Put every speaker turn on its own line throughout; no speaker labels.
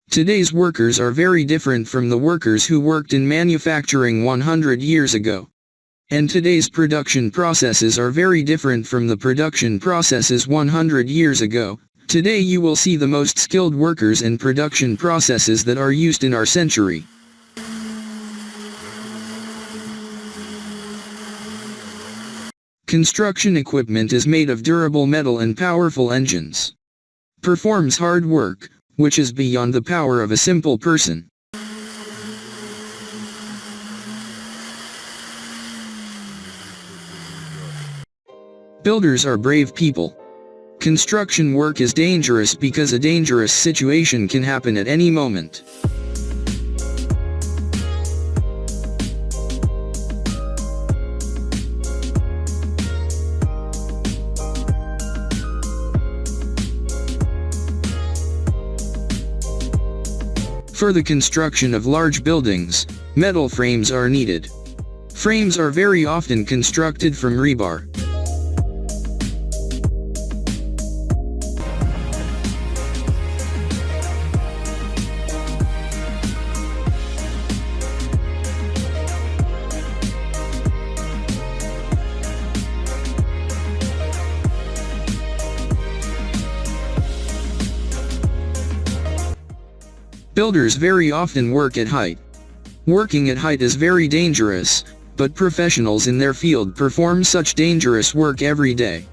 Today's workers are very different from the workers who worked in manufacturing 100 years ago. And today's production processes are very different from the production processes 100 years ago. Today you will see the most skilled workers and production processes that are used in our century. Construction equipment is made of durable metal and powerful engines. Performs hard work, which is beyond the power of a simple person. Builders are brave people. Construction work is dangerous because a dangerous situation can happen at any moment. For the construction of large buildings, metal frames are needed. Frames are very often constructed from rebar. Builders very often work at height. Working at height is very dangerous, but professionals in their field perform such dangerous work every day.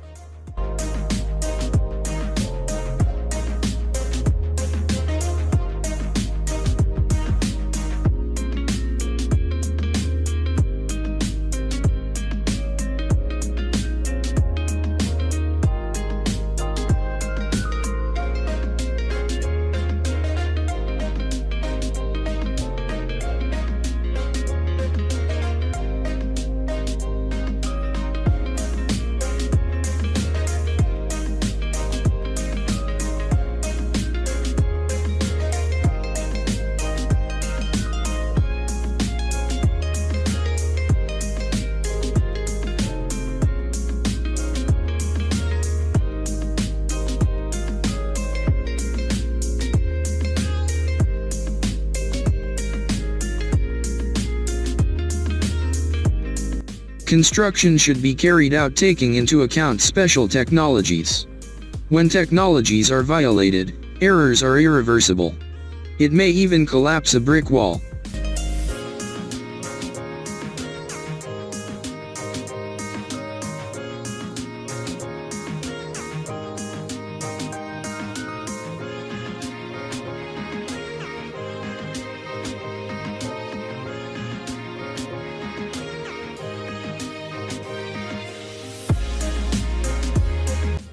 Construction should be carried out taking into account special technologies. When technologies are violated, errors are irreversible. It may even collapse a brick wall.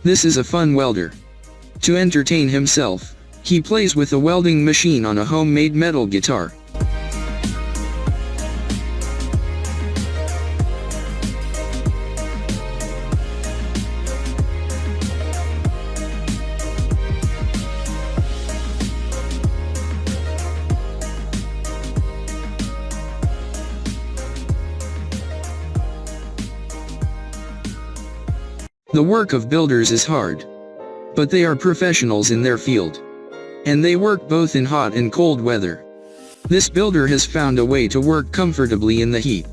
This is a fun welder. To entertain himself, he plays with a welding machine on a homemade metal guitar. The work of builders is hard. But they are professionals in their field. And they work both in hot and cold weather. This builder has found a way to work comfortably in the heat.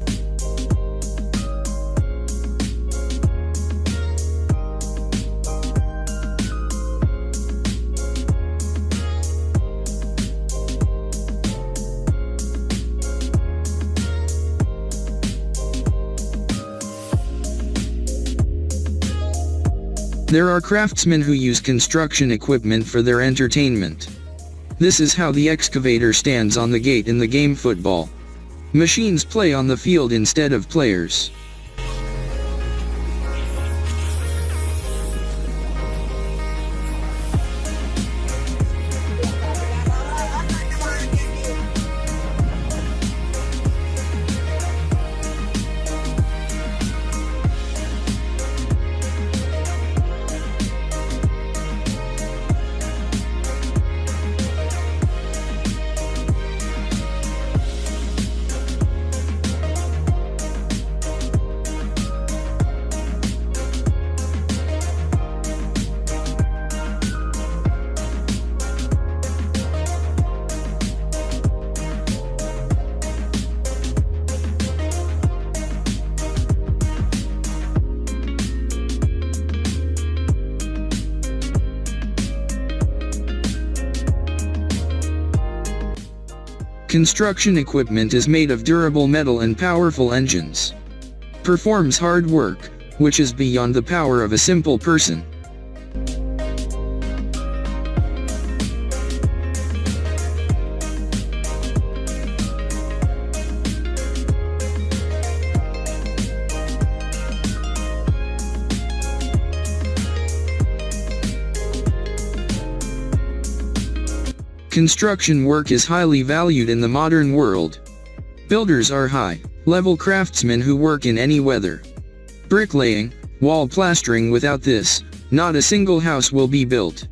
There are craftsmen who use construction equipment for their entertainment. This is how the excavator stands on the gate in the game football. Machines play on the field instead of players. Construction equipment is made of durable metal and powerful engines. Performs hard work, which is beyond the power of a simple person. Construction work is highly valued in the modern world. Builders are high-level craftsmen who work in any weather. Bricklaying, wall plastering. Without this, not a single house will be built.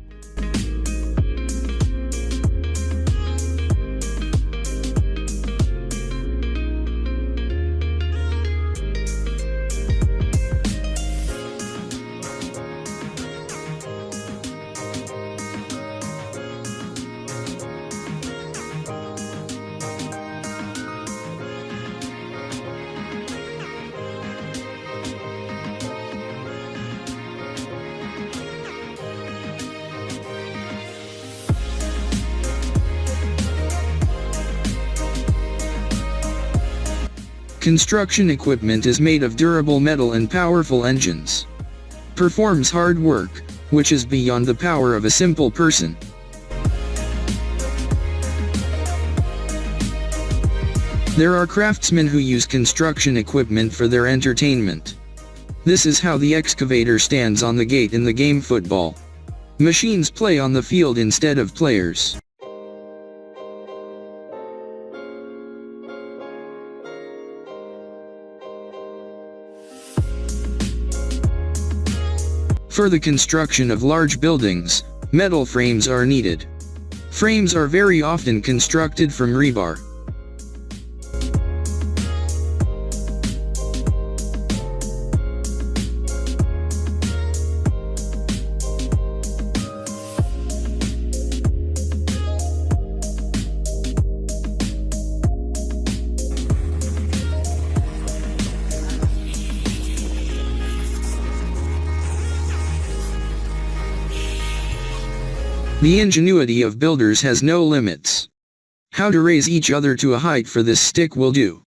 Construction equipment is made of durable metal and powerful engines. Performs hard work, which is beyond the power of a simple person. There are craftsmen who use construction equipment for their entertainment. This is how the excavator stands on the gate in the game football. Machines play on the field instead of players. For the construction of large buildings, metal frames are needed. Frames are very often constructed from rebar. The ingenuity of builders has no limits. How to raise each other to a height for this stick will do.